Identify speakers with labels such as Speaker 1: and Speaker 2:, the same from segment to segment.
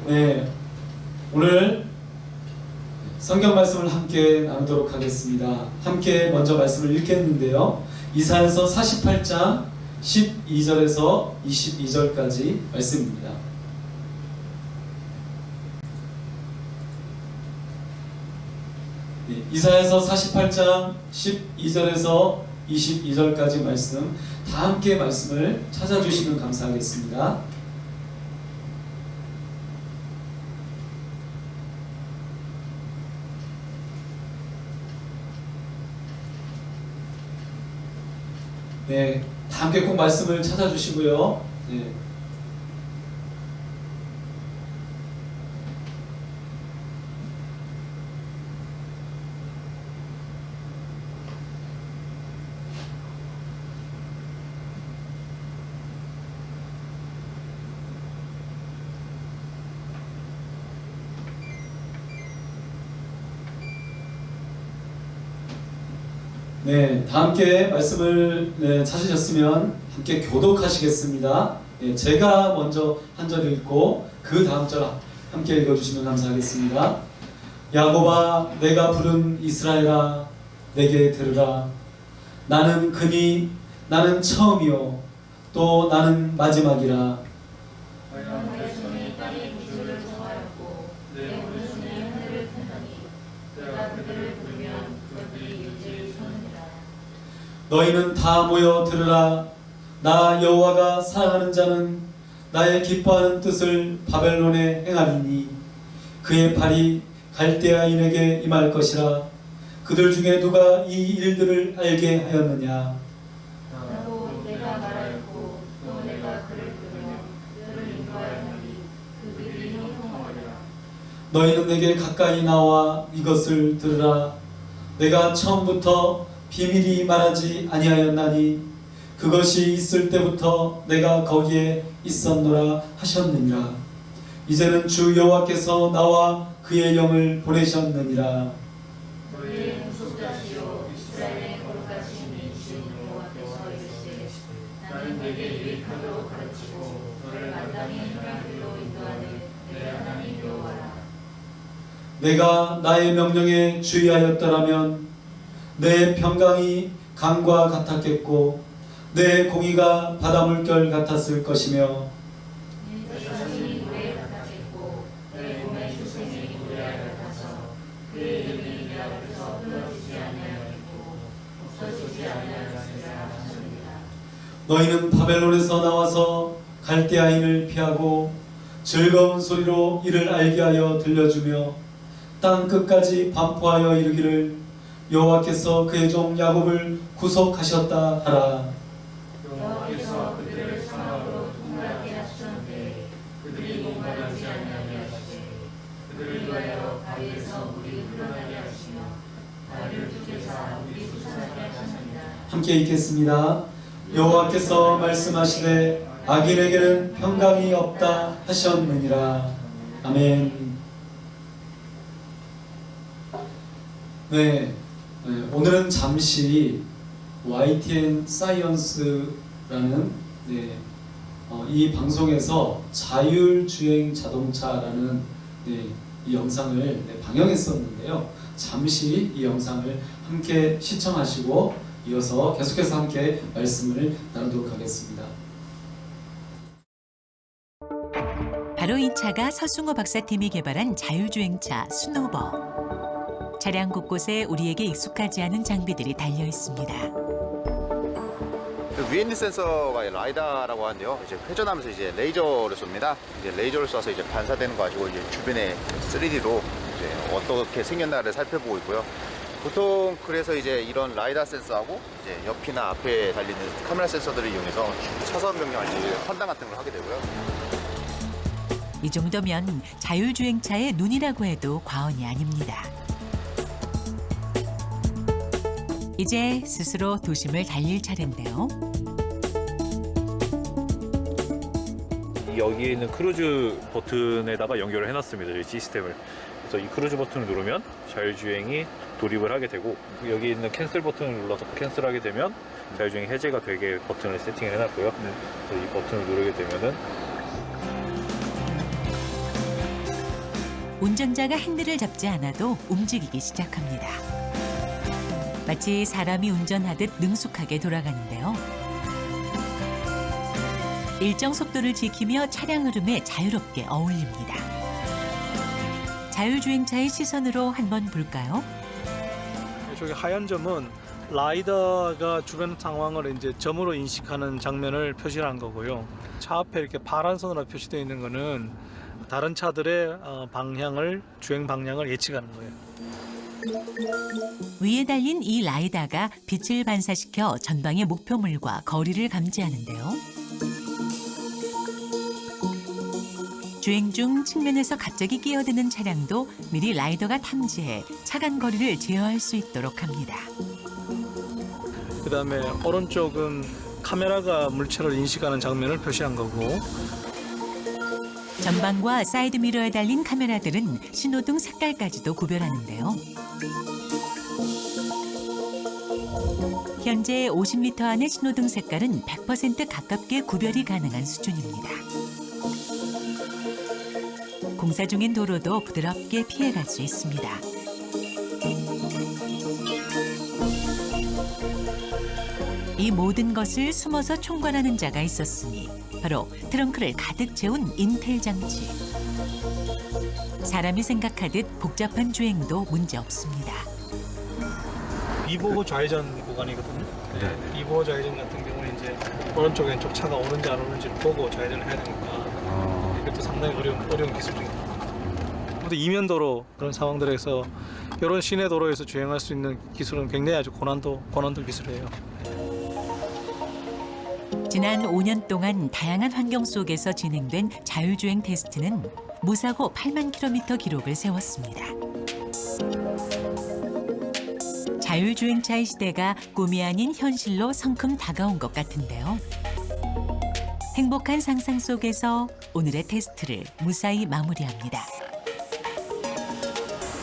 Speaker 1: 네, 오늘 성경 말씀을 함께 나누도록 하겠습니다. 함께 먼저 말씀을 읽겠는데요. 이사야서 48장 12절에서 22절까지 말씀입니다. 네, 이사야서 48장 12절에서 22절까지 말씀 다 함께 말씀을 찾아주시면 감사하겠습니다. 네, 다 함께 꼭 말씀을 찾아주시고요. 네. 네, 다 함께 말씀을 찾으셨으면 함께 교독하시겠습니다. 네, 제가 먼저 한 절 읽고 그 다음 절 함께 읽어주시면 감사하겠습니다. 야곱아, 내가 부른 이스라엘아, 내게 들으라. 나는 그니 나는 처음이요 또 나는 마지막이라.
Speaker 2: 내 손이 땅의 기준을 정하였고 내 오른손이 하늘을 펴더니 내가 그들을 부르면 그들이 일제히 서느니라.
Speaker 1: 너희는 다 모여 들으라. 나 여호와가 사랑하는 자는 나의 기뻐하는 뜻을 바벨론에 행하리니 그의 팔이 갈대아인에게 임할 것이라. 그들 중에 누가 이 일들을 알게 하였느냐.
Speaker 2: 나도 내가 말하였고 또 내가 그를 부르며 그들을 인도하였나니 그들이 형통하리라.
Speaker 1: 너희는 내게 가까이 나와 이것을 들으라. 내가 처음부터 비밀이 말하지 아니하였나니 그것이 있을 때부터 내가 거기에 있었노라 하셨느니라. 이제는 주 여호와께서 나와 그의 영을 보내셨느니라.
Speaker 2: 너희의 구속자시요 이스라엘의 거룩하신 이신 여호와께서 이르시되 나는 내게 유익하도록 가르치고 너를 마땅히 행할 길로 인도하는 내 하나님 여호와라.
Speaker 1: 내가 나의 명령에 주의하였더라면 내 평강이 강과 같았겠고 내 공의가 바닷물결 같았을 것이며
Speaker 2: 내 자신이 물에 같았겠고 내 몸의 주생이 물에 같아서 그의 이름이 내 앞에서 흘러지지 아니하였고 없어지지 아니하였으리라 하셨느니라.
Speaker 1: 너희는 바벨론에서 나와서 갈대아인을 피하고 즐거운 소리로 이를 알게 하여 들려주며 땅 끝까지 반포하여 이르기를 여호와께서 그의 종 야곱을 구속하셨다 하라.
Speaker 2: 여호와께서 그들을 사막으로 통과하게 하셨는데 그들이 목마르지 아니하게 하시되 그들을 위하여 바위에서 물이 흘러나게 하시며 바위를 뚫게사 물이 솟아나게 하셨느니라.
Speaker 1: 함께 읽겠습니다. 여호와께서 말씀하시되 악인에게는 평강이 없다 하셨느니라. 아멘. 네, 오늘은 잠시 YTN 사이언스라는 이 방송에서 자율주행 자동차라는 이 영상을 방영했었는데요. 잠시 이 영상을 함께 시청하시고 이어서 계속해서 함께 말씀을 나누도록 하겠습니다.
Speaker 3: 바로 이 차가 서승호 박사팀이 개발한 자율주행차 스노버. 차량 곳곳에 우리에게 익숙하지 않은 장비들이 달려 있습니다.
Speaker 4: 그 위에 있는 센서가 라이다라고 하는데요. 이제 회전하면서 이제 레이저를 쏩니다. 이제 레이저를 쏴서 이제 반사되는 거 가지고 이제 주변에 3D로 이제 어떻게 생겼나를 살펴보고 있고요. 보통 그래서 이제 이런 라이다 센서하고 이제 옆이나 앞에 달리는 카메라 센서들을 이용해서 차선 변경할 때 판단 같은 걸 하게 되고요.
Speaker 3: 이 정도면 자율주행차의 눈이라고 해도 과언이 아닙니다. 이제 스스로 도심을 달릴 차례인데요.
Speaker 5: 여기 있는 크루즈 버튼에다가 연결을 해놨습니다. 이 시스템을. 그래서 이 크루즈 버튼을 누르면 자율주행이 돌입을 하게 되고, 여기 있는 캔슬 버튼을 눌러서 캔슬하게 되면 자율주행 해제가 되게 버튼을 세팅을 해놨고요. 그래서 이 버튼을 누르게 되면은
Speaker 3: 운전자가 핸들을 잡지 않아도 움직이기 시작합니다. 마치 사람이 운전하듯 능숙하게 돌아가는데요. 일정 속도를 지키며 차량 흐름에 자유롭게 어울립니다. 자율주행차의 시선으로 한번 볼까요?
Speaker 6: 저기 하얀 점은 라이더가 주변 상황을 이제 점으로 인식하는 장면을 표시한 거고요. 차 앞에 이렇게 파란 선으로 표시되어 있는 거는 다른 차들의 주행 방향을 예측하는 거예요.
Speaker 3: 위에 달린 이 라이다가 빛을 반사시켜 전방의 목표물과 거리를 감지하는데요. 주행 중 측면에서 갑자기 끼어드는 차량도 미리 라이더가 탐지해 차간 거리를 제어할 수 있도록 합니다.
Speaker 6: 그다음에 오른쪽은 카메라가 물체를 인식하는 장면을 표시한 거고,
Speaker 3: 전방과 사이드 미러에 달린 카메라들은 신호등 색깔까지도 구별하는데요. 현재 50m 안의 신호등 색깔은 100% 가깝게 구별이 가능한 수준입니다. 공사 중인 도로도 부드럽게 피해갈 수 있습니다. 이 모든 것을 숨어서 총괄하는 자가 있었으니 바로 트렁크를 가득 채운 인텔 장치. 사람이 생각하듯 복잡한 주행도 문제 없습니다.
Speaker 6: 비보호 좌회전 구간이거든요. 비보호 좌회전 같은 경우는 이제 오른쪽 왼쪽 차가 오는지 안 오는지를 보고 좌회전을 해야 되니까 이것도 상당히 어려운 기술입니다. 근데 이면도로 그런 상황들에서 이런 시내 도로에서 주행할 수 있는 기술은 굉장히 아주 고난도 기술이에요.
Speaker 3: 지난 5년 동안 다양한 환경 속에서 진행된 자율주행 테스트는 무사고 8만 킬로미터 기록을 세웠습니다. 자율주행차의 시대가 꿈이 아닌 현실로 성큼 다가온 것 같은데요. 행복한 상상 속에서 오늘의 테스트를 무사히 마무리합니다.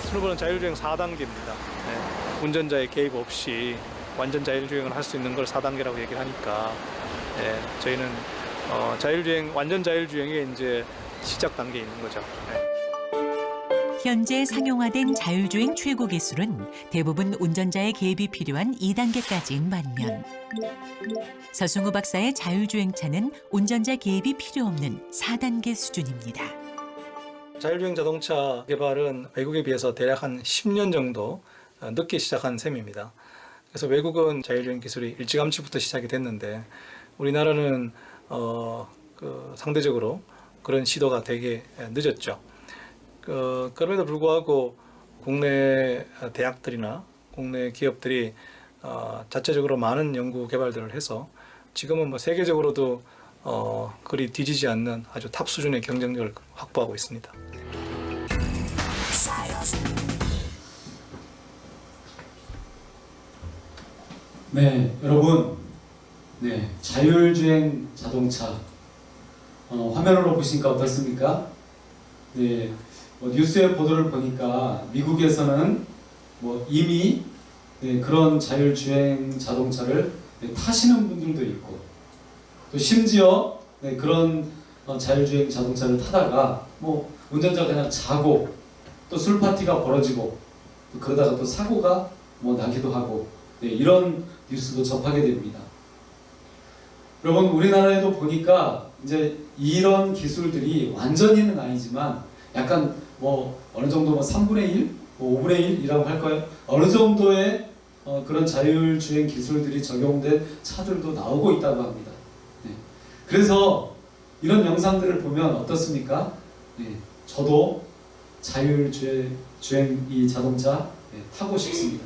Speaker 6: 스노보는 자율주행 4단계입니다. 운전자의 개입 없이 완전 자율주행을 할 수 있는 걸 4단계라고 얘기를 하니까 저희는 완전 자율주행의 이제 시작 단계에 있는 거죠.
Speaker 3: 현재 상용화된 자율주행 최고 기술은 대부분 운전자의 개입이 필요한 2단계까지인 반면 서승우 박사의 자율주행차는 운전자 개입이 필요 없는 4단계 수준입니다.
Speaker 6: 자율주행 자동차 개발은 외국에 비해서 대략 한 10년 정도 늦게 시작한 셈입니다. 그래서 외국은 자율주행 기술이 일찌감치부터 시작이 됐는데 우리나라는 상대적으로 그런 시도가 되게 늦었죠. 그럼에도 불구하고 국내 대학들이나 국내 기업들이 자체적으로 많은 연구 개발들을 해서 지금은 세계적으로도 그리 뒤지지 않는 아주 탑 수준의 경쟁력을 확보하고 있습니다.
Speaker 1: 네, 여러분, 네, 자율주행 자동차 화면으로 보시니까 어떻습니까? 네, 뉴스의 보도를 보니까 미국에서는 이미 그런 자율주행 자동차를 타시는 분들도 있고, 또 심지어 그런 자율주행 자동차를 타다가 운전자가 그냥 자고 또 술 파티가 벌어지고 또 그러다가 또 사고가 나기도 하고 이런 뉴스도 접하게 됩니다. 여러분, 우리나라에도 보니까 이제 이런 기술들이 완전히는 아니지만 약간 어느 정도 3분의 1, 5분의 1이라고 할까요? 어느 정도의 그런 자율주행 기술들이 적용된 차들도 나오고 있다고 합니다. 네. 그래서 이런 영상들을 보면 어떻습니까? 네. 저도 자율주행 이 자동차 타고 싶습니다.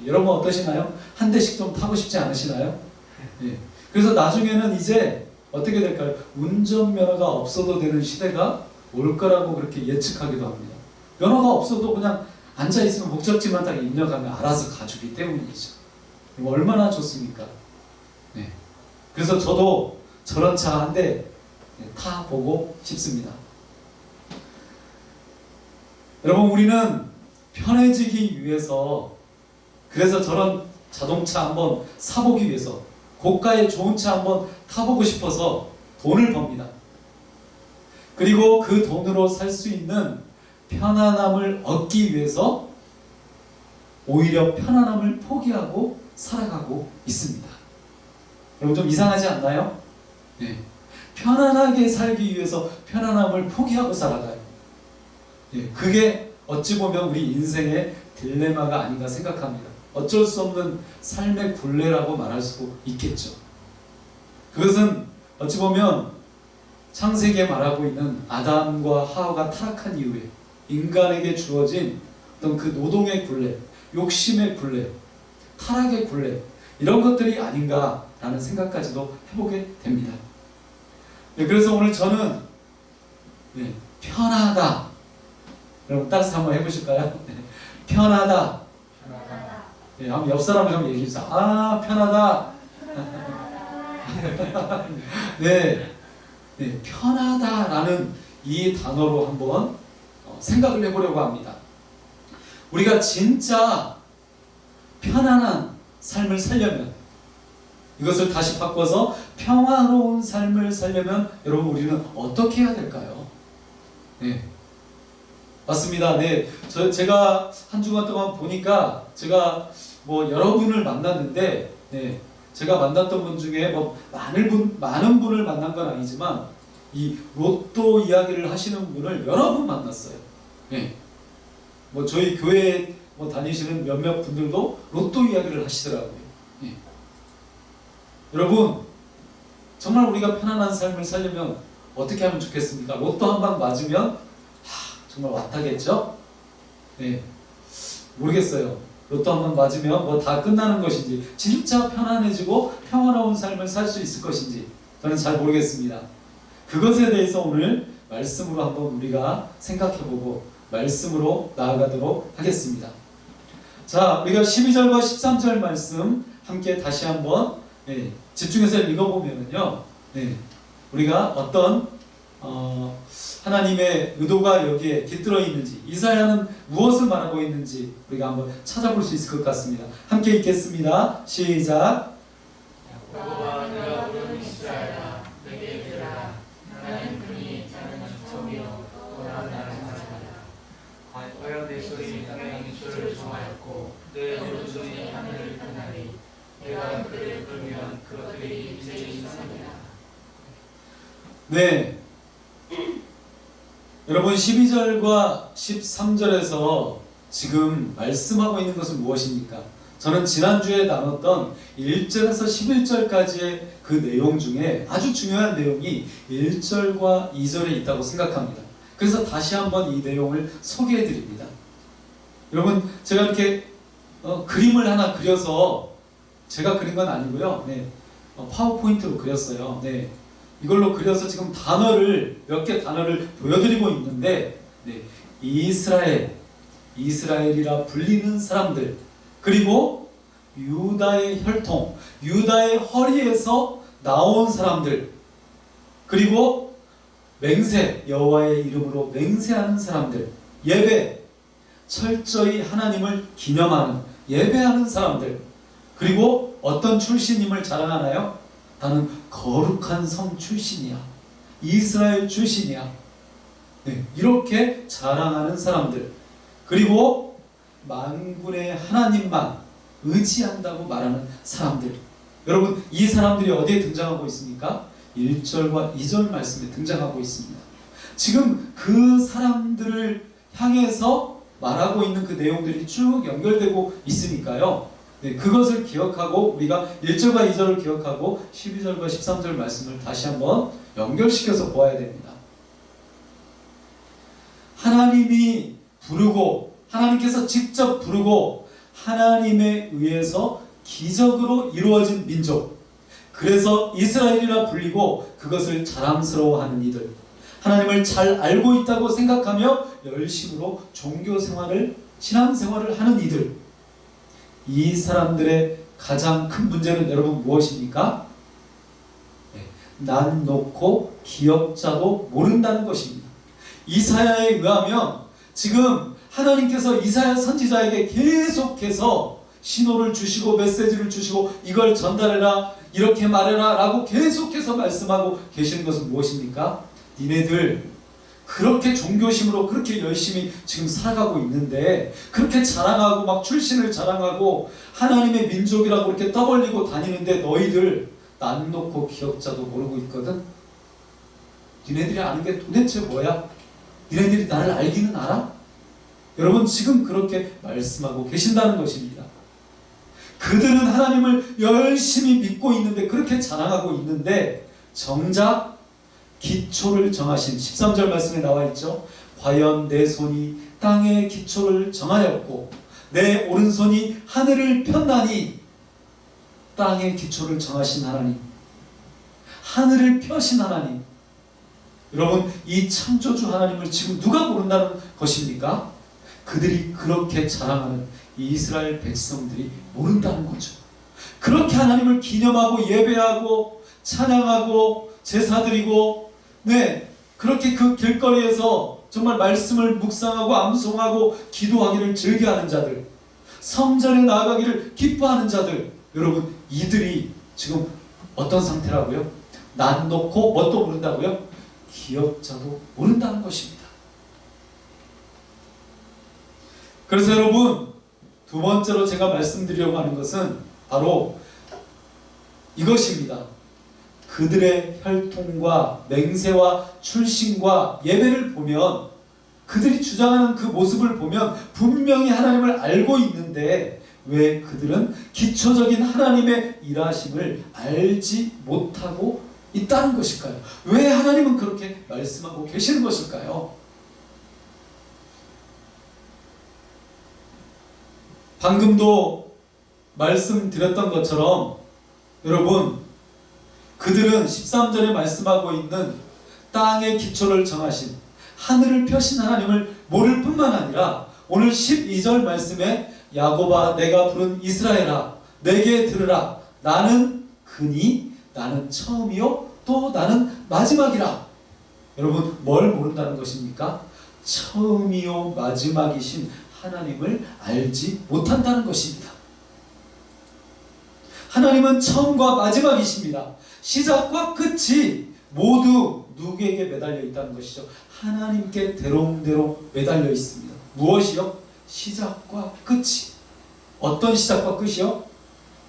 Speaker 1: 여러분 어떠시나요? 한 대씩 좀 타고 싶지 않으시나요? 네. 그래서 나중에는 이제 어떻게 될까요? 운전면허가 없어도 되는 시대가 올 거라고 그렇게 예측하기도 합니다. 면허가 없어도 그냥 앉아있으면 목적지만 딱 입력하면 알아서 가주기 때문이죠. 얼마나 좋습니까? 네. 그래서 저도 저런 차 한 대 타보고 싶습니다. 여러분, 우리는 편해지기 위해서, 그래서 저런 자동차 한번 사보기 위해서, 고가의 좋은 차 한번 타보고 싶어서 돈을 법니다. 그리고 그 돈으로 살 수 있는 편안함을 얻기 위해서 오히려 편안함을 포기하고 살아가고 있습니다. 여러분 좀 이상하지 않나요? 네. 편안하게 살기 위해서 편안함을 포기하고 살아가요. 네. 그게 어찌 보면 우리 인생의 딜레마가 아닌가 생각합니다. 어쩔 수 없는 삶의 굴레라고 말할 수 있겠죠. 그것은 어찌 보면 창세기에 말하고 있는 아담과 하와가 타락한 이후에 인간에게 주어진 어떤 그 노동의 굴레, 욕심의 굴레, 타락의 굴레, 이런 것들이 아닌가라는 생각까지도 해보게 됩니다. 네, 그래서 오늘 저는 편하다. 여러분 따라서 한번 해보실까요? 편하다. 네, 한번 옆 사람을 한번 얘기해 주세요. 아, 편하다. 네, 편하다라는 이 단어로 한번 생각을 해보려고 합니다. 우리가 진짜 편안한 삶을 살려면, 이것을 다시 바꿔서 평화로운 삶을 살려면 여러분 우리는 어떻게 해야 될까요? 네, 맞습니다. 네, 제가 한 주간 동안 보니까 제가 뭐 여러분을 만났는데, 네, 제가 만났던 분 중에 뭐 많은 분을 만난 건 아니지만 이 로또 이야기를 하시는 분을 여러 분 만났어요. 네, 뭐 저희 교회에 뭐 다니시는 몇몇 분들도 로또 이야기를 하시더라고요. 네. 여러분 정말 우리가 편안한 삶을 살려면 어떻게 하면 좋겠습니까? 로또 한 방 맞으면 정말 왔다겠죠? 네, 모르겠어요. 로또 한 번 맞으면 뭐 다 끝나는 것인지, 진짜 편안해지고 평화로운 삶을 살 수 있을 것인지 저는 잘 모르겠습니다. 그것에 대해서 오늘 말씀으로 한번 우리가 생각해보고 말씀으로 나아가도록 하겠습니다. 자, 우리가 12절과 13절 말씀 함께 다시 한번 집중해서 읽어보면요, 우리가 어떤 하나님의 의도가 여기에 깃들어 있는지, 이사야는 무엇을 말하고 있는지 우리가 한번 찾아볼 수 있을 것 같습니다. 함께 읽겠습니다. 시작.
Speaker 2: 여호와 내가 부르는 이스라엘아 내게 들으라. 나는 그니 작은 지통이요 또 나는 하나님이라. 과연 내 소리 땅의 입술을 정하였고 내 노릇이 하늘을 떠나리. 내가 그를 부르면 그것들이 이제 일어납니다.
Speaker 1: 네, 여러분 12절과 13절에서 지금 말씀하고 있는 것은 무엇입니까? 저는 지난주에 나눴던 1절에서 11절까지의 그 내용 중에 아주 중요한 내용이 1절과 2절에 있다고 생각합니다. 그래서 다시 한번 이 내용을 소개해 드립니다. 여러분 제가 이렇게 그림을 하나 그려서, 제가 그린 건 아니고요, 파워포인트로 그렸어요. 이걸로 그려서 지금 몇 개 단어를 보여드리고 있는데, 이스라엘이라 불리는 사람들, 그리고 유다의 혈통, 유다의 허리에서 나온 사람들, 그리고 맹세, 여호와의 이름으로 맹세하는 사람들, 예배, 철저히 하나님을 기념하는, 예배하는 사람들, 그리고 어떤 출신임을 자랑하나요? 나는 거룩한 성 출신이야, 이스라엘 출신이야, 이렇게 자랑하는 사람들, 그리고 만군의 하나님만 의지한다고 말하는 사람들. 여러분 이 사람들이 어디에 등장하고 있습니까? 1절과 2절 말씀에 등장하고 있습니다. 지금 그 사람들을 향해서 말하고 있는 그 내용들이 쭉 연결되고 있으니까요, 그것을 기억하고 우리가 1절과 2절을 기억하고 12절과 13절 말씀을 다시 한번 연결시켜서 보아야 됩니다. 하나님이 부르고, 하나님께서 직접 부르고 하나님에 의해서 기적으로 이루어진 민족, 그래서 이스라엘이라 불리고 그것을 자랑스러워하는 이들, 하나님을 잘 알고 있다고 생각하며 열심으로 종교생활을, 신앙생활을 하는 이들, 이 사람들의 가장 큰 문제는 여러분 무엇입니까? 난 놓고 기억자도 모른다는 것입니다. 이사야에 의하면 지금 하나님께서 이사야 선지자에게 계속해서 신호를 주시고 메시지를 주시고 이걸 전달해라, 이렇게 말해라 라고 계속해서 말씀하고 계시는 것은 무엇입니까? 니네들 그렇게 종교심으로 그렇게 열심히 지금 살아가고 있는데, 그렇게 자랑하고 막 출신을 자랑하고 하나님의 민족이라고 이렇게 떠벌리고 다니는데 너희들 난 놓고 기억자도 모르고 있거든. 니네들이 아는 게 도대체 뭐야? 니네들이 나를 알기는 알아? 여러분, 지금 그렇게 말씀하고 계신다는 것입니다. 그들은 하나님을 열심히 믿고 있는데, 그렇게 자랑하고 있는데, 정작 기초를 정하신 13절 말씀에 나와 있죠. 과연 내 손이 땅의 기초를 정하였고 내 오른손이 하늘을 폈나니. 땅의 기초를 정하신 하나님, 하늘을 펴신 하나님. 여러분, 이 창조주 하나님을 지금 누가 모른다는 것입니까? 그들이 그렇게 자랑하는 이 이스라엘 백성들이 모른다는 거죠. 그렇게 하나님을 기념하고 예배하고 찬양하고 제사드리고, 그렇게 그 길거리에서 정말 말씀을 묵상하고 암송하고 기도하기를 즐겨하는 자들, 성전에 나아가기를 기뻐하는 자들, 여러분, 이들이 지금 어떤 상태라고요? 난 놓고 뭣도 모른다고요? 기억자도 모른다는 것입니다. 그래서 여러분, 두 번째로 제가 말씀드리려고 하는 것은 바로 이것입니다. 그들의 혈통과 맹세와 출신과 예배를 보면, 그들이 주장하는 그 모습을 보면 분명히 하나님을 알고 있는데 왜 그들은 기초적인 하나님의 일하심을 알지 못하고 있다는 것일까요? 왜 하나님은 그렇게 말씀하고 계시는 것일까요? 방금도 말씀드렸던 것처럼 여러분, 그들은 13절에 말씀하고 있는 땅의 기초를 정하신 하늘을 펴신 하나님을 모를 뿐만 아니라 오늘 12절 말씀에 야곱아 내가 부른 이스라엘아 내게 들으라 나는 그니 나는 처음이요 또 나는 마지막이라. 여러분, 뭘 모른다는 것입니까? 처음이요 마지막이신 하나님을 알지 못한다는 것입니다. 하나님은 처음과 마지막이십니다. 시작과 끝이 모두 누구에게 매달려 있다는 것이죠? 하나님께 대롱대롱 매달려 있습니다. 무엇이요? 시작과 끝이. 어떤 시작과 끝이요?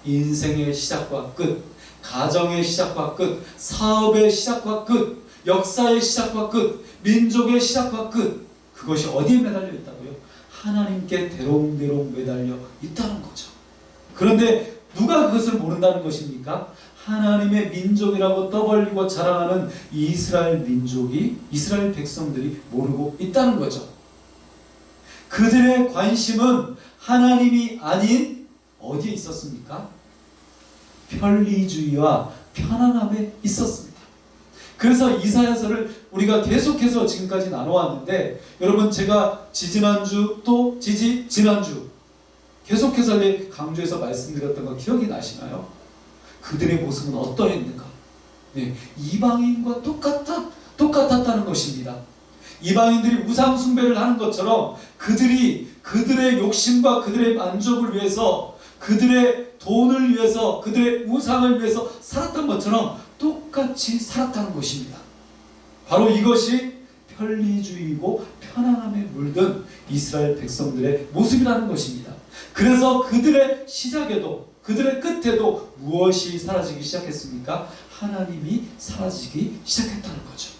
Speaker 1: 인생의 시작과 끝, 가정의 시작과 끝, 사업의 시작과 끝, 역사의 시작과 끝, 민족의 시작과 끝. 그것이 어디에 매달려 있다고요? 하나님께 대롱대롱 매달려 있다는 거죠. 그런데 누가 그것을 모른다는 것입니까? 하나님의 민족이라고 떠벌리고 자랑하는 이스라엘 민족이, 이스라엘 백성들이 모르고 있다는 거죠. 그들의 관심은 하나님이 아닌 어디에 있었습니까? 편리주의와 편안함에 있었습니다. 그래서 이사야서를 우리가 계속해서 지금까지 나눠왔는데, 여러분, 제가 지지난주 또 지지난주 계속해서 강조해서 말씀드렸던 거 기억이 나시나요? 그들의 모습은 어떠했는가? 이방인과 똑같았다는 것입니다. 이방인들이 우상 숭배를 하는 것처럼 그들이 그들의 욕심과 그들의 만족을 위해서, 그들의 돈을 위해서, 그들의 우상을 위해서 살았던 것처럼 똑같이 살았다는 것입니다. 바로 이것이 편리주의이고 편안함에 물든 이스라엘 백성들의 모습이라는 것입니다. 그래서 그들의 시작에도 그들의 끝에도 무엇이 사라지기 시작했습니까? 하나님이 사라지기 시작했다는 거죠.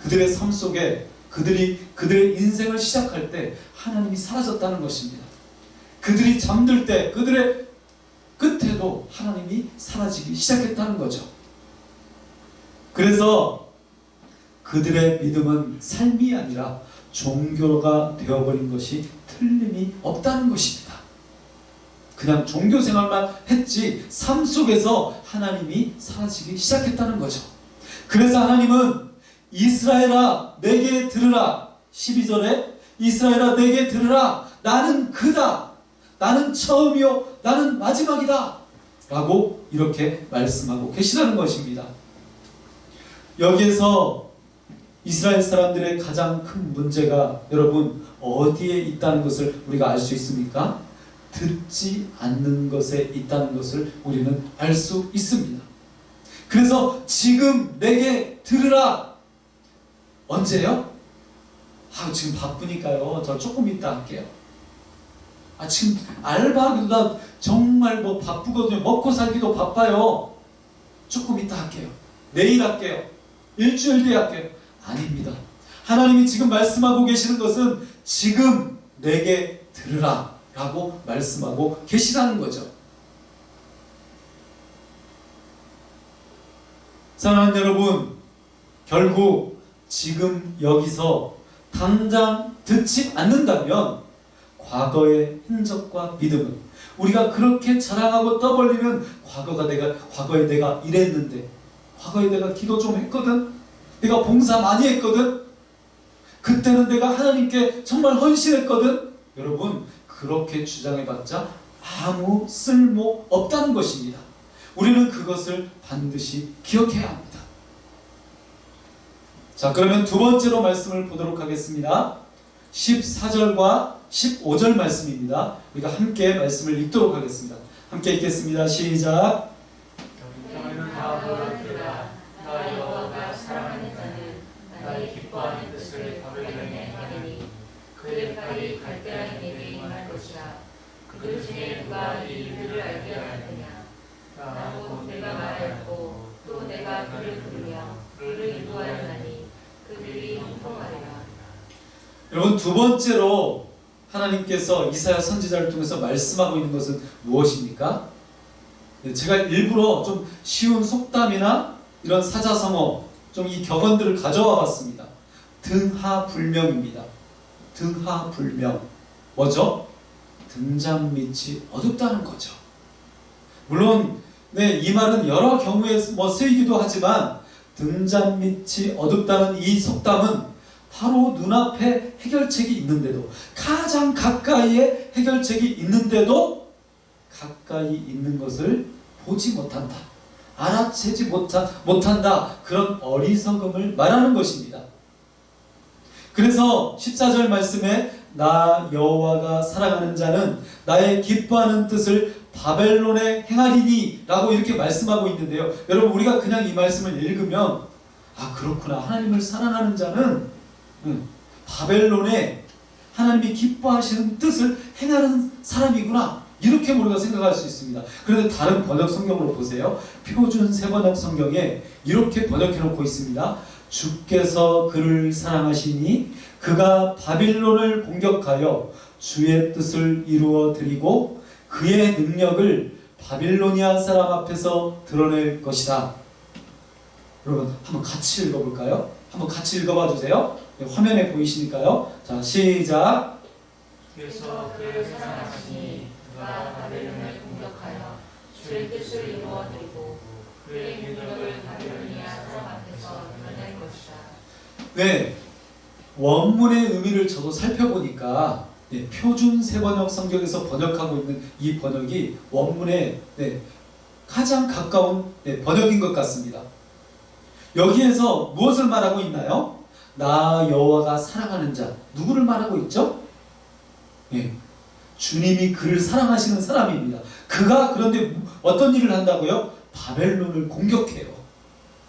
Speaker 1: 그들의 삶 속에 그들의 인생을 시작할 때 하나님이 사라졌다는 것입니다. 그들이 잠들 때 그들의 끝에도 하나님이 사라지기 시작했다는 거죠. 그래서 그들의 믿음은 삶이 아니라 종교가 되어버린 것이 틀림이 없다는 것입니다. 그냥 종교 생활만 했지 삶 속에서 하나님이 사라지기 시작했다는 거죠. 그래서 하나님은 이스라엘아 내게 들으라, 12절에 이스라엘아 내게 들으라, 나는 그다, 나는 처음이요 나는 마지막이다 라고 이렇게 말씀하고 계시다는 것입니다. 여기에서 이스라엘 사람들의 가장 큰 문제가 여러분 어디에 있다는 것을 우리가 알 수 있습니까? 듣지 않는 것에 있다는 것을 우리는 알 수 있습니다. 그래서 지금 내게 들으라. 언제요? 지금 바쁘니까요. 저 조금 이따 할게요. 지금 알바하기도 나 정말 바쁘거든요. 먹고 살기도 바빠요. 조금 이따 할게요. 내일 할게요. 일주일 뒤에 할게요. 아닙니다. 하나님이 지금 말씀하고 계시는 것은 지금 내게 들으라 라고 말씀하고 계시라는 거죠. 사랑하는 여러분, 결국 지금 여기서 당장 듣지 않는다면 과거의 흔적과 믿음은, 우리가 그렇게 자랑하고 떠벌리는 과거에 내가 이랬는데, 과거에 내가 기도 좀 했거든, 내가 봉사 많이 했거든, 그때는 내가 하나님께 정말 헌신했거든. 여러분, 그렇게 주장해봤자 아무 쓸모 없다는 것입니다. 우리는 그것을 반드시 기억해야 합니다. 자, 그러면 두 번째로 말씀을 보도록 하겠습니다. 14절과 15절 말씀입니다. 우리가 함께 말씀을 읽도록 하겠습니다. 함께 읽겠습니다. 시작.
Speaker 2: 나 여호와가 사랑하는 자는 나의 기뻐하는 뜻을 바벨론에 행하리니 그의 팔이 갈대아인에게 임할 것이라. 그 중에 누가 이 일들을 알게 하였느냐. 나도 내가 말하였고 또 내가 그를 부르며 그를 인도하였나니 그들이 형통하리라.
Speaker 1: 여러분, 두 번째로 하나님께서 이사야 선지자를 통해서 말씀하고 있는 것은 무엇입니까? 제가 일부러 좀 쉬운 속담이나 이런 사자성어, 좀 이 격언들을 가져와 봤습니다. 등하불명입니다. 등하불명. 뭐죠? 등잔 밑이 어둡다는 거죠. 물론 이 말은 여러 경우에 쓰이기도 하지만, 등잔 밑이 어둡다는 이 속담은 바로 눈앞에 해결책이 있는데도, 가장 가까이에 해결책이 있는데도 가까이 있는 것을 보지 못한다, 알아채지 못한다, 그런 어리석음을 말하는 것입니다. 그래서 14절 말씀에 나 여호와가 사랑하는 자는 나의 기뻐하는 뜻을 바벨론에 행하리니 라고 이렇게 말씀하고 있는데요. 여러분, 우리가 그냥 이 말씀을 읽으면 그렇구나, 하나님을 사랑하는 자는 바벨론에 하나님이 기뻐하시는 뜻을 행하는 사람이구나, 이렇게 우리가 생각할 수 있습니다. 그런데 다른 번역 성경으로 보세요. 표준 세번역 성경에 이렇게 번역해 놓고 있습니다. 주께서 그를 사랑하시니 그가 바빌론을 공격하여 주의 뜻을 이루어 드리고 그의 능력을 바빌로니아 사람 앞에서 드러낼 것이다. 여러분, 한번 같이 읽어볼까요? 한번 같이 읽어봐 주세요. 화면에 보이시니까요. 자, 시작.
Speaker 2: 그래서 그를 사랑하시니 그가 바벨론을 공격하여 주의 뜻을 이루어드리고 그의 능력을 바벨로니아 사람 앞에서 드러낼 것이다.
Speaker 1: 네, 원문의 의미를 저도 살펴보니까 표준 세번역 성경에서 번역하고 있는 이 번역이 원문에 가장 가까운 번역인 것 같습니다. 여기에서 무엇을 말하고 있나요? 나 여호와가 사랑하는 자, 누구를 말하고 있죠? 주님이 그를 사랑하시는 사람입니다. 그가 그런데 어떤 일을 한다고요? 바벨론을 공격해요.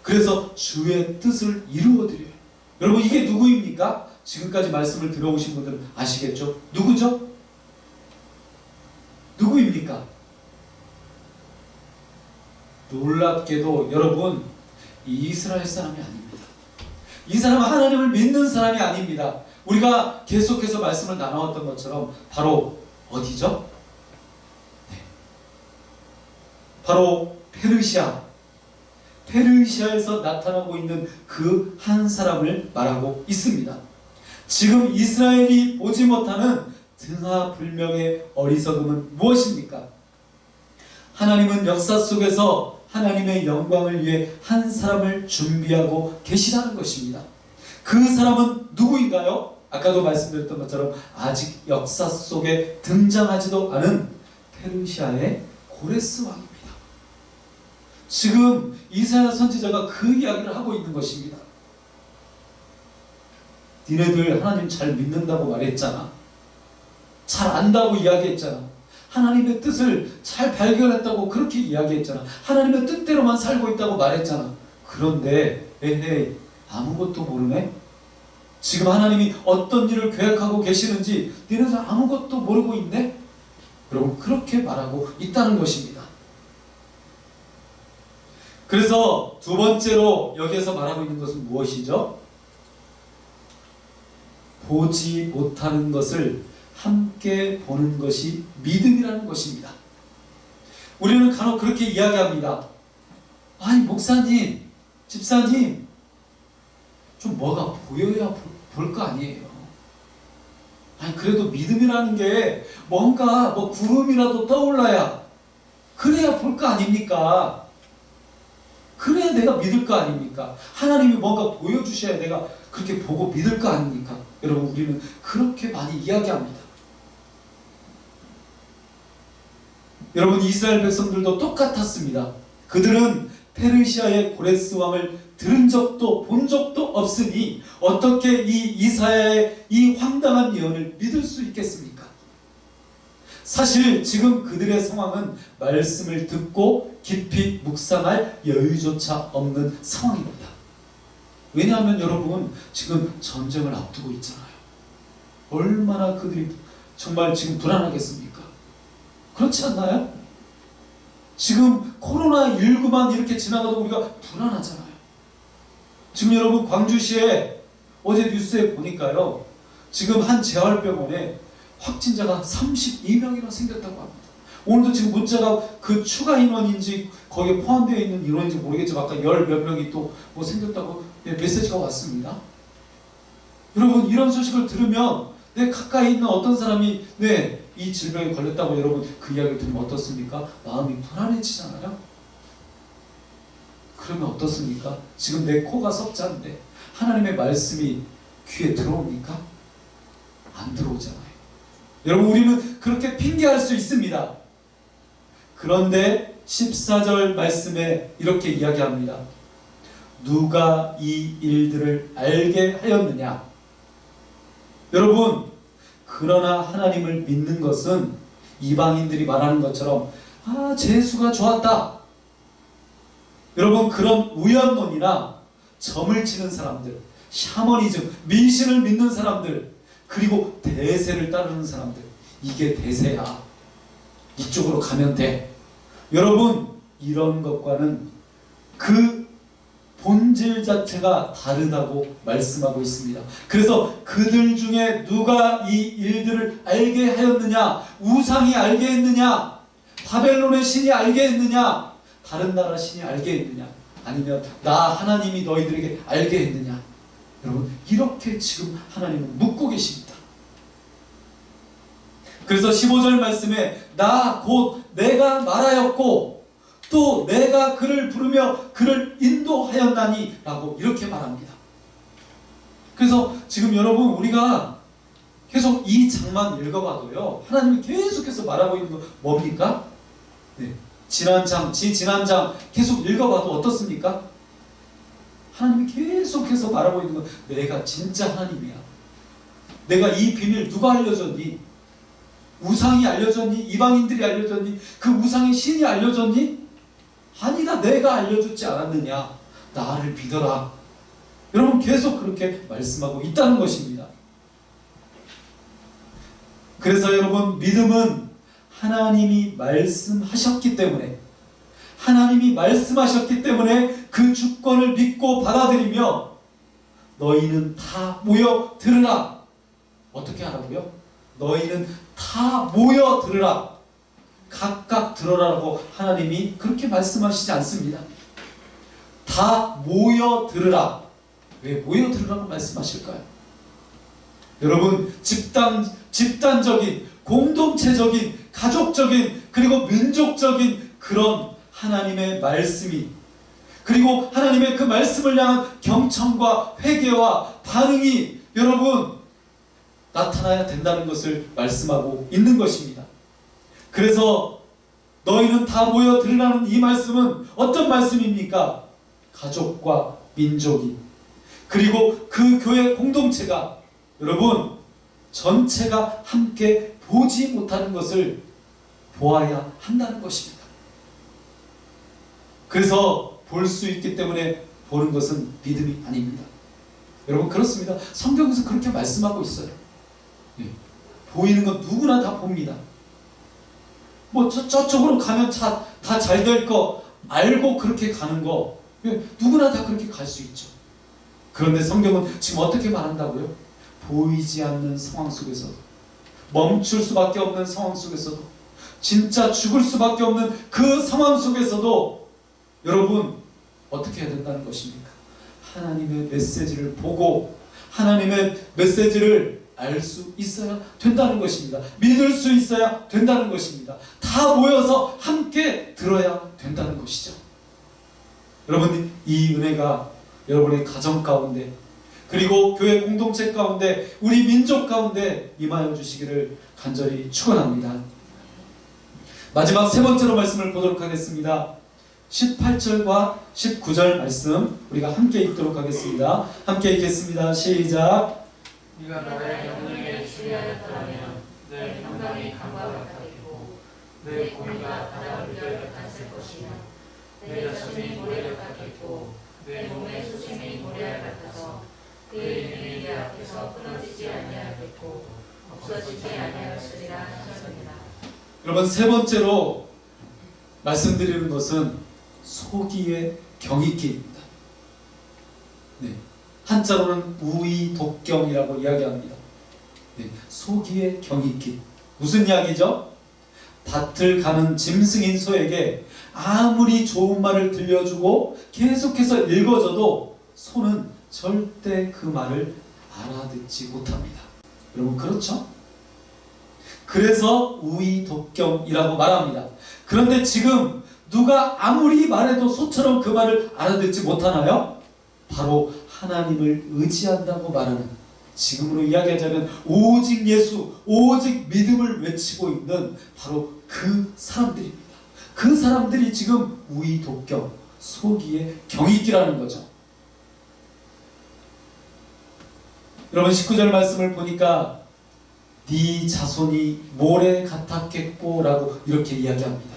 Speaker 1: 그래서 주의 뜻을 이루어드려요. 여러분, 이게 누구입니까? 지금까지 말씀을 들어오신 분들은 아시겠죠? 누구죠? 누구입니까? 놀랍게도 여러분, 이스라엘 사람이 아닙니다. 이 사람은 하나님을 믿는 사람이 아닙니다. 우리가 계속해서 말씀을 나누었던 것처럼 바로 어디죠? 바로 페르시아에서 나타나고 있는 그 한 사람을 말하고 있습니다. 지금 이스라엘이 보지 못하는 등하불명의 어리석음은 무엇입니까? 하나님은 역사 속에서 하나님의 영광을 위해 한 사람을 준비하고 계시다는 것입니다. 그 사람은 누구인가요? 아까도 말씀드렸던 것처럼 아직 역사 속에 등장하지도 않은 페르시아의 고레스 왕입니다. 지금 이사야 선지자가 그 이야기를 하고 있는 것입니다. 니네들 하나님 잘 믿는다고 말했잖아. 잘 안다고 이야기했잖아. 하나님의 뜻을 잘 발견했다고 그렇게 이야기했잖아. 하나님의 뜻대로만 살고 있다고 말했잖아. 그런데 에헤이, 아무것도 모르네? 지금 하나님이 어떤 일을 계획하고 계시는지 너희는 아무것도 모르고 있네? 여러분 그렇게 말하고 있다는 것입니다. 그래서 두 번째로 여기에서 말하고 있는 것은 무엇이죠? 보지 못하는 것을 함께 보는 것이 믿음이라는 것입니다. 우리는 간혹 그렇게 이야기합니다. 아니 목사님, 집사님, 좀 뭐가 보여야 볼 거 아니에요. 아니 그래도 믿음이라는 게 뭔가 뭐 구름이라도 떠올라야 그래야 볼 거 아닙니까? 그래야 내가 믿을 거 아닙니까? 하나님이 뭔가 보여주셔야 내가 그렇게 보고 믿을 거 아닙니까? 여러분 우리는 그렇게 많이 이야기합니다. 여러분 이스라엘 백성들도 똑같았습니다. 그들은 페르시아의 고레스 왕을 들은 적도 본 적도 없으니 어떻게 이 이사야의 이 황당한 예언을 믿을 수 있겠습니까? 사실 지금 그들의 상황은 말씀을 듣고 깊이 묵상할 여유조차 없는 상황입니다. 왜냐하면 여러분 지금 전쟁을 앞두고 있잖아요. 얼마나 그들이 정말 지금 불안하겠습니까? 그렇지 않나요? 지금 코로나19만 이렇게 지나가도 우리가 불안하잖아요. 지금 여러분 광주시에 어제 뉴스에 보니까요. 지금 한 재활병원에 확진자가 32명이나 생겼다고 합니다. 오늘도 지금 문자가 그 추가 인원인지 거기에 포함되어 있는 인원인지 모르겠지만 아까 10몇 명이 또 뭐 생겼다고 메시지가 왔습니다. 여러분 이런 소식을 들으면 내 가까이 있는 어떤 사람이 이 질병에 걸렸다고 여러분 그 이야기를 들으면 어떻습니까? 마음이 불안해지잖아요. 그러면 어떻습니까? 지금 내 코가 석자인데 하나님의 말씀이 귀에 들어옵니까? 안 들어오잖아요. 여러분 우리는 그렇게 핑계할 수 있습니다. 그런데 14절 말씀에 이렇게 이야기합니다. 누가 이 일들을 알게 하였느냐? 여러분 그러나 하나님을 믿는 것은 이방인들이 말하는 것처럼 재수가 좋았다. 여러분 그런 우연론이나 점을 치는 사람들, 샤머니즘,迷信을 믿는 사람들, 그리고 대세를 따르는 사람들, 이게 대세야. 이쪽으로 가면 돼. 여러분 이런 것과는 그 본질 자체가 다르다고 말씀하고 있습니다. 그래서 그들 중에 누가 이 일들을 알게 하였느냐? 우상이 알게 했느냐? 바벨론의 신이 알게 했느냐? 다른 나라 신이 알게 했느냐? 아니면 나 하나님이 너희들에게 알게 했느냐? 여러분 이렇게 지금 하나님은 묻고 계십니다. 그래서 15절 말씀에 나 곧 내가 말하였고 또 내가 그를 부르며 그를 인도하였나니 라고 이렇게 말합니다. 그래서 지금 여러분 우리가 계속 이 장만 읽어봐도요 하나님이 계속해서 말하고 있는 거 뭡니까? 지난 장 계속 읽어봐도 어떻습니까? 하나님이 계속해서 말하고 있는 건 내가 진짜 하나님이야. 내가 이 비밀 누가 알려줬니? 우상이 알려줬니? 이방인들이 알려줬니? 그 우상의 신이 알려줬니? 아니다, 내가 알려줬지 않았느냐? 나를 믿어라. 여러분 계속 그렇게 말씀하고 있다는 것입니다. 그래서 여러분 믿음은 하나님이 말씀하셨기 때문에 그 주권을 믿고 받아들이며 너희는 다 모여 들으라. 어떻게 하라고요? 너희는 다 모여 들으라. 각각 들어라라고 하나님이 그렇게 말씀하시지 않습니다. 다 모여 들으라. 왜 모여 들으라고 말씀하실까요? 여러분 집단적인 공동체적인 가족적인 그리고 민족적인 그런 하나님의 말씀이 그리고 하나님의 그 말씀을 향한 경청과 회개와 반응이 여러분 나타나야 된다는 것을 말씀하고 있는 것입니다. 그래서 너희는 다 모여 들으라는 이 말씀은 어떤 말씀입니까? 가족과 민족이 그리고 그 교회 공동체가 여러분 전체가 함께 보지 못하는 것을 보아야 한다는 것입니다. 그래서 볼 수 있기 때문에 보는 것은 믿음이 아닙니다. 여러분 그렇습니다. 성경에서 그렇게 말씀하고 있어요. 예. 보이는 건 누구나 다 봅니다. 뭐 저쪽으로 가면 다 잘 될 거 알고 그렇게 가는 거, 예, 누구나 다 그렇게 갈 수 있죠. 그런데 성경은 지금 어떻게 말한다고요? 보이지 않는 상황 속에서도, 멈출 수밖에 없는 상황 속에서도, 진짜 죽을 수밖에 없는 그 상황 속에서도 여러분 어떻게 해야 된다는 것입니까? 하나님의 메시지를 보고 하나님의 메시지를 알 수 있어야 된다는 것입니다. 믿을 수 있어야 된다는 것입니다. 다 모여서 함께 들어야 된다는 것이죠. 여러분, 이 은혜가 여러분의 가정 가운데, 그리고 교회 공동체 가운데, 우리 민족 가운데 임하여 주시기를 간절히 축원합니다. 마지막 세 번째로 말씀을 보도록 하겠습니다. 18절과 19절 말씀 우리가 함께 읽도록 하겠습니다. 함께 읽겠습니다. 시작.
Speaker 2: 네가 나의 영령에 주의하였더라면 내 평강이 강과 같았고 내 고미가 바다 물결 같았을 것이며 내 자손이 모래를 같았고 내 몸의 수심이 모래알 같아서 그의 이름이 내 앞에서 끊어지지 아니하였고 없어지지 아니하였으리라 하셨느니라.
Speaker 1: 여러분, 세 번째로 말씀드리는 것은 소기의 경익기입니다. 네. 한자로는 우이독경이라고 이야기합니다. 네. 소기의 경익기. 무슨 이야기죠? 밭을 가는 짐승인 소에게 아무리 좋은 말을 들려주고 계속해서 읽어줘도 소는 절대 그 말을 알아듣지 못합니다. 여러분 그렇죠? 그래서 우이독경이라고 말합니다. 그런데 지금 누가 아무리 말해도 소처럼 그 말을 알아듣지 못하나요? 바로 하나님을 의지한다고 말하는, 지금으로 이야기하자면 오직 예수, 오직 믿음을 외치고 있는 바로 그 사람들입니다. 그 사람들이 지금 우이독경, 소기의 경익기라는 거죠. 여러분 19절 말씀을 보니까 네 자손이 모래 같았겠고 라고 이렇게 이야기합니다.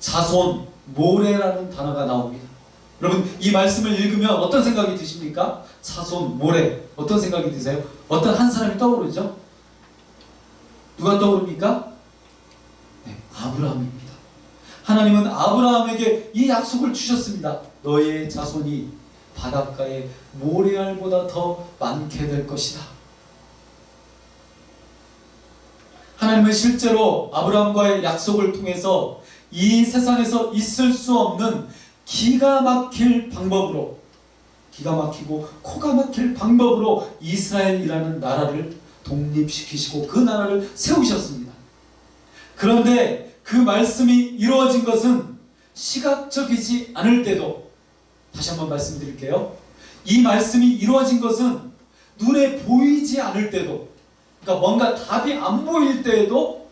Speaker 1: 자손, 모래라는 단어가 나옵니다. 여러분 이 말씀을 읽으면 어떤 생각이 드십니까? 자손, 모래, 어떤 생각이 드세요? 어떤 한 사람이 떠오르죠? 누가 떠오릅니까? 네, 아브라함입니다. 하나님은 아브라함에게 이 약속을 주셨습니다. 너의 자손이 바닷가에 모래알보다 더 많게 될 것이다. 하나님은 실제로 아브라함과의 약속을 통해서 이 세상에서 있을 수 없는 기가 막힐 방법으로, 기가 막히고 코가 막힐 방법으로 이스라엘이라는 나라를 독립시키시고 그 나라를 세우셨습니다. 그런데 그 말씀이 이루어진 것은 시각적이지 않을 때도, 다시 한번 말씀드릴게요. 이 말씀이 이루어진 것은 눈에 보이지 않을 때도, 그러니까 뭔가 답이 안 보일 때에도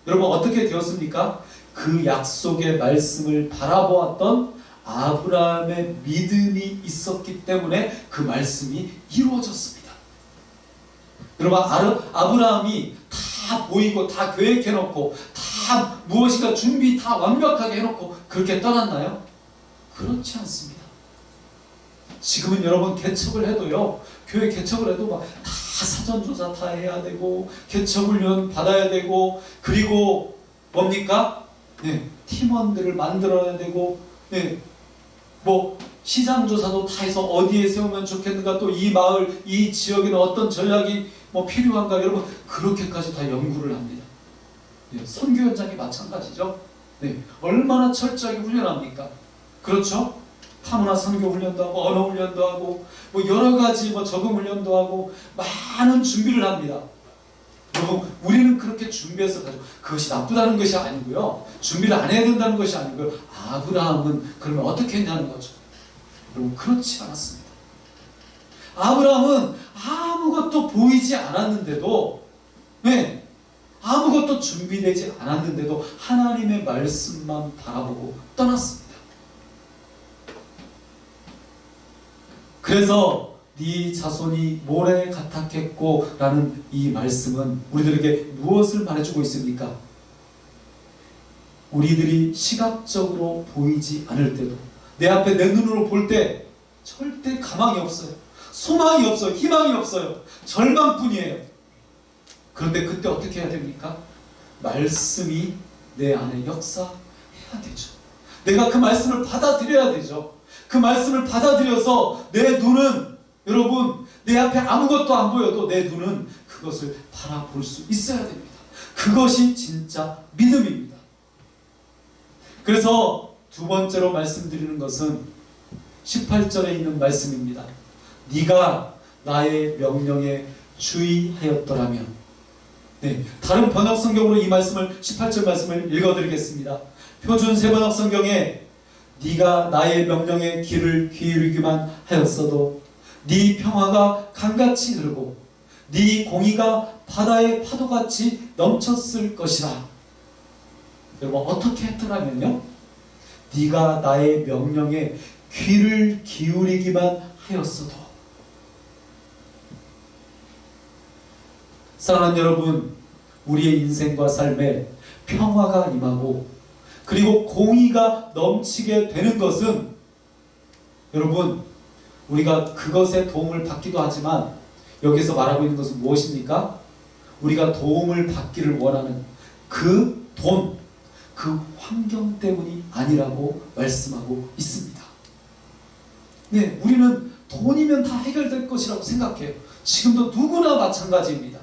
Speaker 1: 여러분 어떻게 되었습니까? 그 약속의 말씀을 바라보았던 아브라함의 믿음이 있었기 때문에 그 말씀이 이루어졌습니다. 여러분 아브라함이 다 보이고 다 계획해놓고 다 무엇인가 준비 다 완벽하게 해놓고 그렇게 떠났나요? 그렇지 않습니다. 지금은 여러분 개척을 해도요, 교회 개척을 해도 막 다 사전조사 다 해야 되고 개척훈련 받아야 되고, 그리고 뭡니까? 네, 팀원들을 만들어야 되고, 네, 뭐 시장조사도 다 해서 어디에 세우면 좋겠는가, 또 이 마을, 이 지역에는 어떤 전략이 뭐 필요한가, 여러분 그렇게까지 다 연구를 합니다. 네, 선교 현장이 마찬가지죠. 네, 얼마나 철저하게 훈련합니까? 그렇죠? 타문화 선교 훈련도 하고 언어 훈련도 하고 뭐 여러 가지 뭐 적응 훈련도 하고 많은 준비를 합니다. 여러분 우리는 그렇게 준비해서 가지고 그것이 나쁘다는 것이 아니고요, 준비를 안 해야 된다는 것이 아니고요, 아브라함은 그러면 어떻게 했냐는 거죠. 여러분 그렇지 않았습니다. 아브라함은 아무것도 보이지 않았는데도, 네, 아무것도 준비되지 않았는데도 하나님의 말씀만 바라보고 떠났습니다. 그래서 네 자손이 모래 같았겠고 라는 이 말씀은 우리들에게 무엇을 말해주고 있습니까? 우리들이 시각적으로 보이지 않을 때도, 내 앞에 내 눈으로 볼 때 절대 가망이 없어요. 소망이 없어요. 희망이 없어요. 절망뿐이에요. 그런데 그때 어떻게 해야 됩니까? 말씀이 내 안에 역사해야 되죠. 내가 그 말씀을 받아들여야 되죠. 그 말씀을 받아들여서 내 눈은, 여러분, 내 앞에 아무것도 안 보여도 내 눈은 그것을 바라볼 수 있어야 됩니다. 그것이 진짜 믿음입니다. 그래서 두 번째로 말씀드리는 것은 18절에 있는 말씀입니다. 네가 나의 명령에 주의하였더라면. 네, 다른 번역 성경으로 이 말씀을 18절 말씀을 읽어드리겠습니다. 표준 세번역 성경에 네가 나의 명령에 귀를 기울이기만 하였어도 네 평화가 강같이 흐르고 네 공의가 바다의 파도같이 넘쳤을 것이라. 여러분, 어떻게 했더라면요? 네가 나의 명령에 귀를 기울이기만 하였어도. 사랑하는 여러분, 우리의 인생과 삶에 평화가 임하고 그리고 공의가 넘치게 되는 것은, 여러분, 우리가 그것에 도움을 받기도 하지만 여기서 말하고 있는 것은 무엇입니까? 우리가 도움을 받기를 원하는 그 돈, 그 환경 때문이 아니라고 말씀하고 있습니다. 네, 우리는 돈이면 다 해결될 것이라고 생각해요. 지금도 누구나 마찬가지입니다.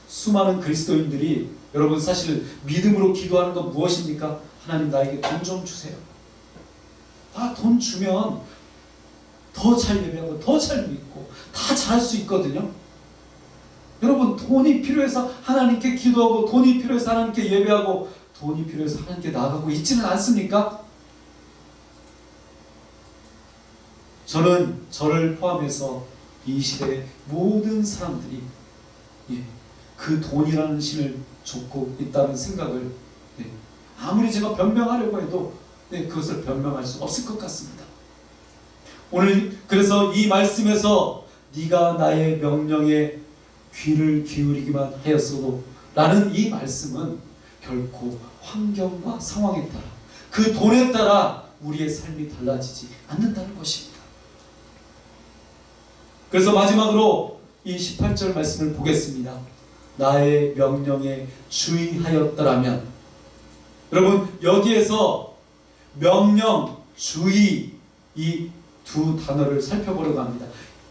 Speaker 1: 수많은 그리스도인들이, 여러분, 사실 믿음으로 기도하는 건 무엇입니까? 하나님, 나에게 돈 좀 주세요. 돈 주면 더 잘 예배하고 더 잘 믿고 다 잘할 수 있거든요. 여러분, 돈이 필요해서 하나님께 기도하고 돈이 필요해서 하나님께 예배하고 돈이 필요해서 하나님께 나아가고 있지는 않습니까? 저는 저를 포함해서 이 시대의 모든 사람들이 그 돈이라는 신을 좇고 있다는 생각을, 아무리 제가 변명하려고 해도 그것을 변명할 수 없을 것 같습니다. 오늘 그래서 이 말씀에서 네가 나의 명령에 귀를 기울이기만 하였어도 라는 이 말씀은 결코 환경과 상황에 따라, 그 돈에 따라 우리의 삶이 달라지지 않는다는 것입니다. 그래서 마지막으로 이 18절 말씀을 보겠습니다. 나의 명령에 주의하였더라면. 여러분, 여기에서 명령, 주의, 이 두 단어를 살펴보려고 합니다.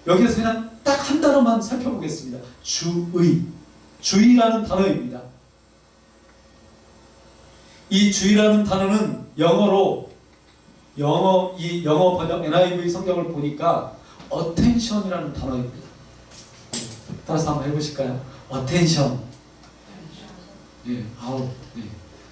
Speaker 1: 여기에서 그냥 딱 한 단어만 살펴보겠습니다. 주의. 주의라는 단어입니다. 이 주의라는 단어는 영어 번역 NIV 성경을 보니까 attention이라는 단어입니다. 따라서 한번 해보실까요? attention.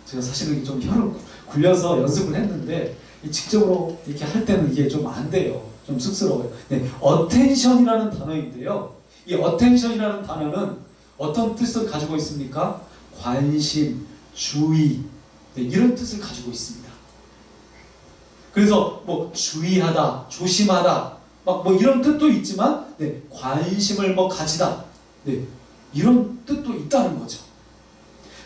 Speaker 1: 제가 사실은 좀 혀를 굴려서 연습을 했는데 직접으로 이렇게 할 때는 이게 좀 안 돼요. 좀 쑥스러워요. attention이라는 단어인데요. 이 attention이라는 단어는 어떤 뜻을 가지고 있습니까? 관심, 주의, 이런 뜻을 가지고 있습니다. 그래서 뭐 주의하다, 조심하다, 막 이런 뜻도 있지만, 관심을 가지다, 이런 뜻도 있다는 거죠.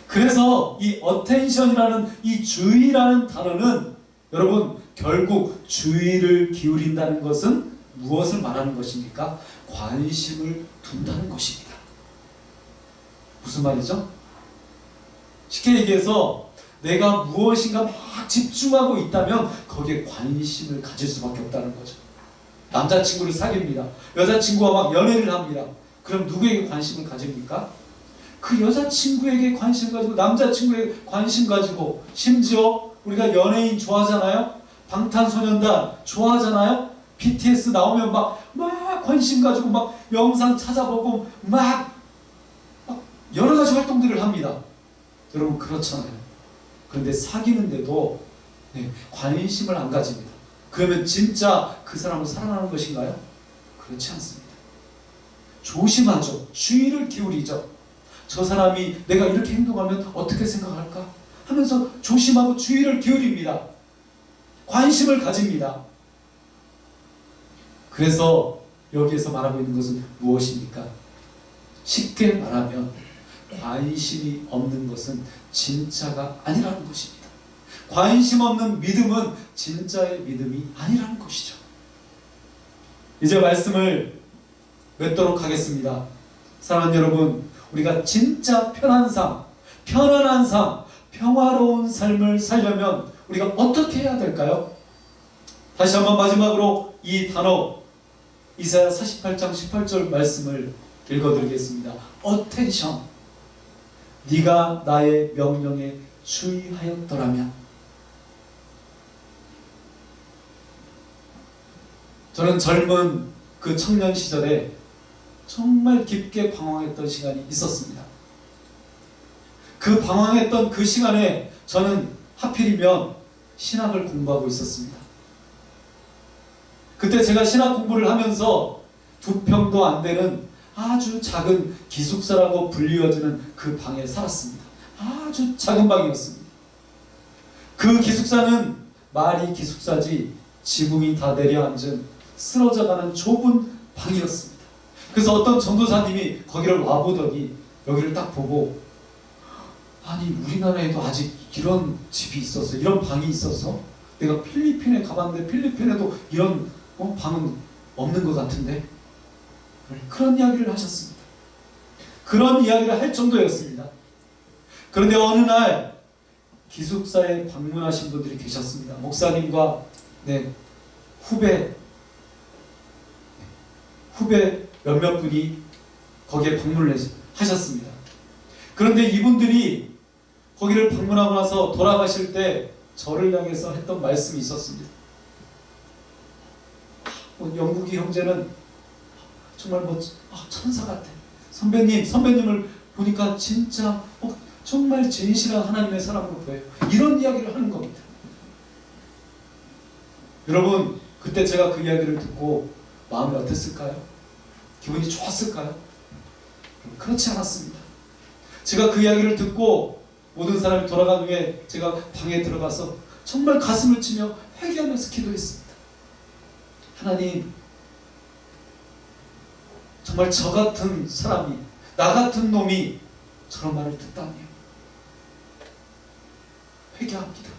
Speaker 1: 그래서 이 attention이라는 이 주의라는 단어는, 여러분, 결국 주의를 기울인다는 것은 무엇을 말하는 것입니까? 관심을 둔다는 것입니다. 무슨 말이죠? 쉽게 얘기해서 내가 무엇인가 막 집중하고 있다면 거기에 관심을 가질 수밖에 없다는 거죠. 남자친구를 사귀입니다. 여자친구와 막 연애를 합니다. 그럼 누구에게 관심을 가집니까? 그 여자친구에게 관심 가지고, 남자친구에게 관심 가지고, 심지어 우리가 연예인 좋아하잖아요? 방탄소년단 좋아하잖아요? BTS 나오면 막 관심 가지고 막 영상 찾아보고 막 여러 가지 활동들을 합니다. 여러분, 그렇잖아요. 그런데 사귀는데도 관심을 안 가집니다. 그러면 진짜 그 사람을 사랑하는 것인가요? 그렇지 않습니다. 조심하죠. 주의를 기울이죠. 저 사람이 내가 이렇게 행동하면 어떻게 생각할까 하면서 조심하고 주의를 기울입니다. 관심을 가집니다. 그래서 여기에서 말하고 있는 것은 무엇입니까? 쉽게 말하면 관심이 없는 것은 진짜가 아니라는 것입니다. 관심 없는 믿음은 진짜의 믿음이 아니라는 것이죠. 이제 말씀을 맺도록 하겠습니다. 사랑하는 여러분, 우리가 진짜 편안한 삶, 평화로운 삶을 살려면 우리가 어떻게 해야 될까요? 다시 한번 마지막으로 이 단어 이사야 48장 18절 말씀을 읽어드리겠습니다. Attention. 네가 나의 명령에 주의하였더라면. 저는 젊은 그 청년 시절에 정말 깊게 방황했던 시간이 있었습니다. 그 방황했던 그 시간에 저는 하필이면 신학을 공부하고 있었습니다. 그때 제가 신학 공부를 하면서 2평도 안 되는 아주 작은 기숙사라고 불리워지는 그 방에 살았습니다. 아주 작은 방이었습니다. 그 기숙사는 말이 기숙사지 지붕이 다 내려앉은 쓰러져가는 좁은 방이었습니다. 그래서 어떤 전도사님이 거기를 와보더니 여기를 딱 보고, 아니 우리나라에도 아직 이런 집이 있었어, 이런 방이 있어서 내가 필리핀에 가봤는데 필리핀에도 이런 방은 없는 것 같은데, 그런 이야기를 하셨습니다. 그런 이야기를 할 정도였습니다. 그런데 어느 날 기숙사에 방문하신 분들이 계셨습니다. 목사님과 후배 몇몇 분이 거기에 방문을 하셨습니다. 그런데 이분들이 거기를 방문하고 나서 돌아가실 때 저를 향해서 했던 말씀이 있었습니다. 영국이 형제는 정말 천사 같아. 선배님을 보니까 진짜 정말 진실한 하나님의 사람으로 보여요. 이런 이야기를 하는 겁니다. 여러분, 그때 제가 그 이야기를 듣고 마음이 어땠을까요? 기분이 좋았을까요? 그렇지 않았습니다. 제가 그 이야기를 듣고 모든 사람이 돌아간 후에 제가 방에 들어가서 정말 가슴을 치며 회개하면서 기도했습니다. 하나님, 정말 저 같은 사람이, 나 같은 놈이 저런 말을 듣다니요. 회개합니다.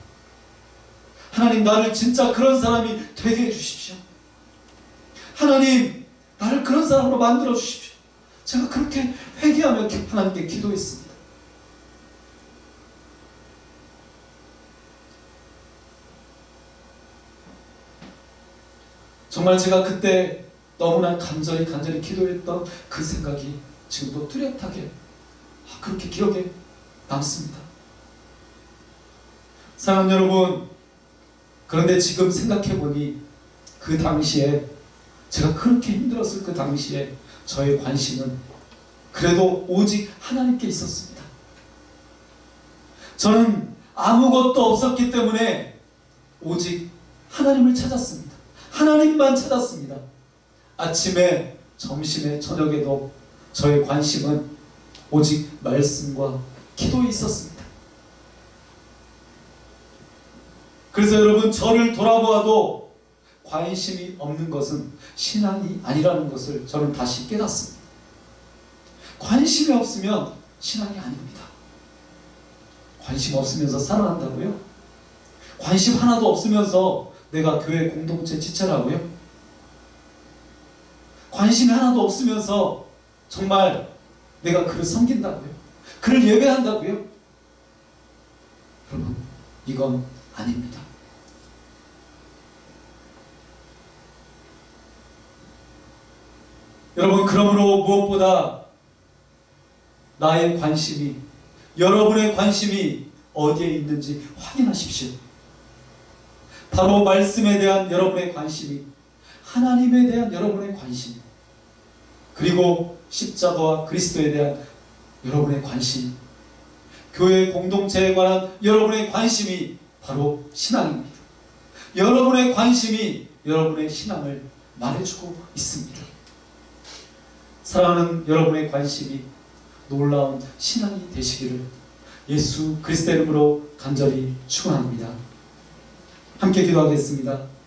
Speaker 1: 하나님, 나를 진짜 그런 사람이 되게 해주십시오. 하나님, 나를 그런 사람으로 만들어 주십시오. 제가 그렇게 회개하며 하나님께 기도했습니다. 정말 제가 그때 너무나 간절히 기도했던 그 생각이 지금도 뚜렷하게 그렇게 기억에 남습니다. 사랑하는 여러분, 그런데 지금 생각해보니 그 당시에 제가 그렇게 힘들었을 그 당시에 저의 관심은 그래도 오직 하나님께 있었습니다. 저는 아무것도 없었기 때문에 오직 하나님을 찾았습니다. 하나님만 찾았습니다. 아침에, 점심에, 저녁에도 저의 관심은 오직 말씀과 기도에 있었습니다. 그래서 여러분, 저를 돌아보아도 관심이 없는 것은 신앙이 아니라는 것을 저는 다시 깨닫습니다. 관심이 없으면 신앙이 아닙니다. 관심 없으면서 살아간다고요? 관심 하나도 없으면서 내가 교회 공동체 지체라고요? 관심이 하나도 없으면서 정말 내가 그를 섬긴다고요? 그를 예배한다고요? 여러분, 이건 아닙니다. 여러분, 그러므로 무엇보다 나의 관심이, 여러분의 관심이 어디에 있는지 확인하십시오. 바로 말씀에 대한 여러분의 관심이, 하나님에 대한 여러분의 관심, 그리고 십자가와 그리스도에 대한 여러분의 관심, 교회 공동체에 관한 여러분의 관심이 바로 신앙입니다. 여러분의 관심이 여러분의 신앙을 말해주고 있습니다. 사랑하는 여러분의 관심이 놀라운 신앙이 되시기를 예수 그리스도의 이름으로 간절히 축원합니다. 함께 기도하겠습니다.